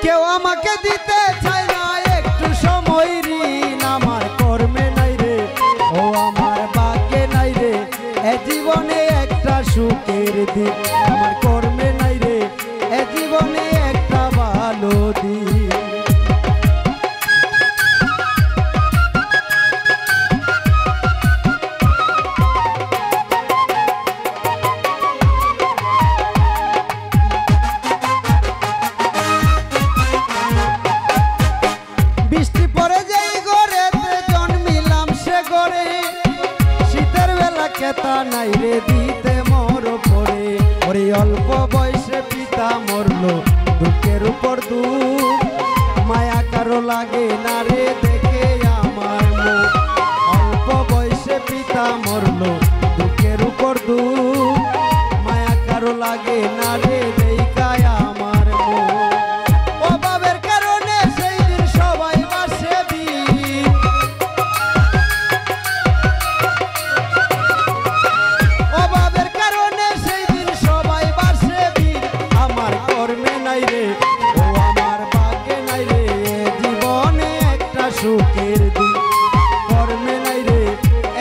কেউ আমাকে দিতে চায় না একটু সময় ঋণ, আমার কর্মে নাই রে ও আমার ভাগ্যে নাই রে এ জীবনে একটা সুখের দিন, আমার কর্মে নাই রে এ জীবনে একটা ভালো দিন। বৃষ্টি পড়ে যেই ঘরেতে জন্মিলাম সে ঘরে, শীতের বেলা কেতা নাই রে দিতে মর পড়ে। ওরে অল্প বয়সে পিতা মরলো দুঃখের উপর দুঃখ, মায়া কারো লাগে না রে দেখে আমার মুখ। অল্প বয়সে পিতা মরলো দুঃখের উপর দুঃখ, মায়া কারো লাগে না রে দেখে আমার মুখ। অভাবের কারণে সেই দিন সবাই বাসে দিন, অভাবের কারণে সেই দিন সবাই বাসে দিন, আমার কর্মে নাই রে ও আমার ভাগ্যে নাই রে জীবনে একটা সুখের দিন, কর্মে নাই রে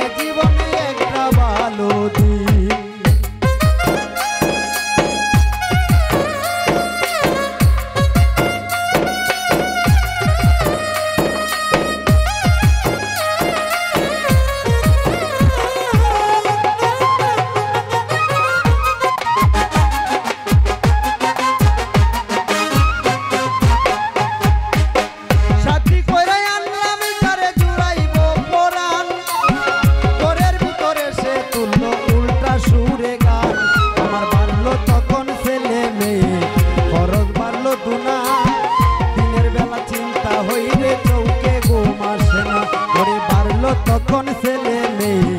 এ জীবনে একটা ভালো দিন। তখন ছেলে মেয়ে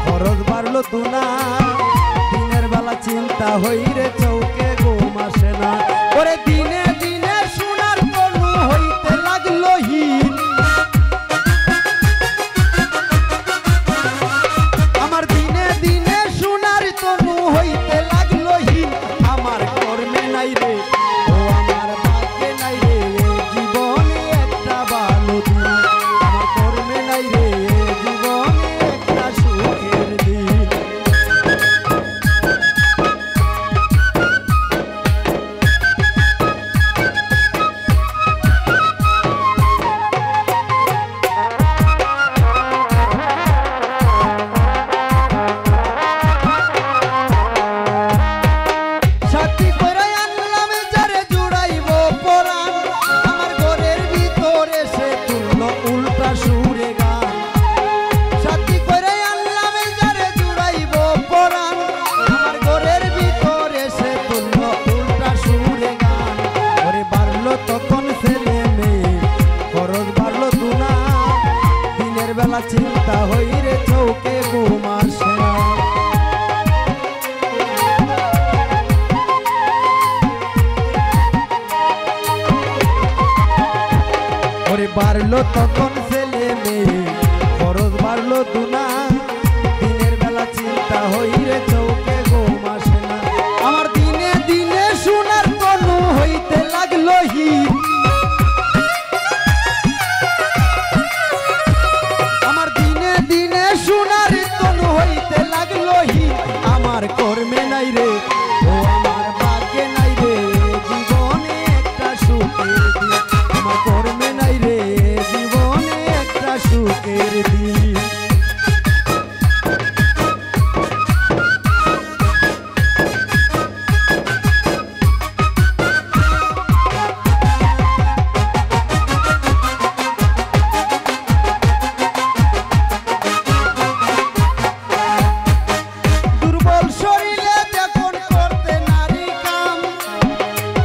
খরচ বাড়লো দুনা, দিনের বেলা চিন্তা হইরে চৌকে ঘুম আসে না। ওরে দিনে দিনে সোনার তনু হইতে লাগলো হীন, আমার দিনে দিনে সোনার তনু হইতে লাগলো হীন, আমার কর্মে নাই রে ও আমার ভাগ্যে নাই রে জীবনে একটা ভালো দিন, আমার কর্মে নাই রে জীবনে একটা সুখের দিন। সাথী করে আনলাম যারে জুড়াইব পরাণ, আমার ঘরের ভিতরে সে তুললো উল্টা সুরে গান। সাথী করে আনলাম যারে জুড়াইব পরাণ, আমার ঘরের ভিতরে সে তুললো উল্টা সুরে গান। ওরে বাড়লো তখন ছেলে মেয়ে খরচ বাড়লো দুনা, দিনের বেলা চিন্তা হইরে চৌকে ঘুম আসে না। ওরে বাড়লো তখন ছেলে মেয়ে খরচ বাড়লো দুনা, দিনের বেলা চিন্তা হইরে চৌকে ঘুম আসে না। আমার দিনে দিনে সোনার তনু হইতে লাগলো হীন, আমার দিনে দিনে সোনার তনু হইতে লাগলো হীন, আমার কর্মে নাই রে ও আমার ভাগ্যে নাই রে জীবনে একটা সুখের দিন, আমার কর্মে নাই রে জীবনে একটা সুখের দিন। দুর্বল শরীরে যখন করতে নারী কাম,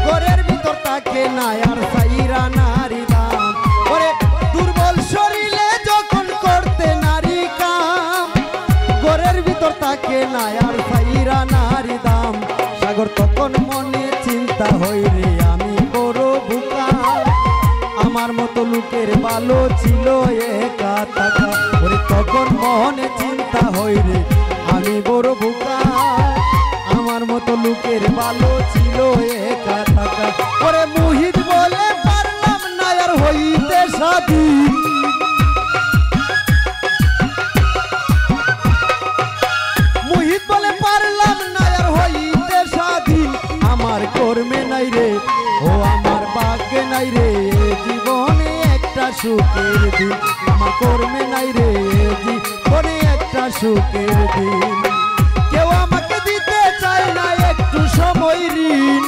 ঘরের ভিতর তাকে নাই আর সাইরা নারী দাম। ওরে দুর্বল শরীরে যখন করতে নারী কাম, ঘরের ভিতর তাকে নাই আর সাইরা নারী দাম। সাগর তখন মনে চিন্তা হইরে আমি বড় বোকা, আমার মতো লোকের ভালো ছিল একা থাকা। ওরে তখন মনে চিন্তা হইরে আমি বড় বোকা, আমার মতো লোকের ভালো ছিল একা থাকা। ওরে মুহিত বলে রে ও আমার ভাগ্যে নাই রে জীবনে একটা সুখের দিন আমার কর্মে নাই রে জীবনে একটা সুখের দিন কেউ আমাকে দিতে চায় না একটু সময় ঋণ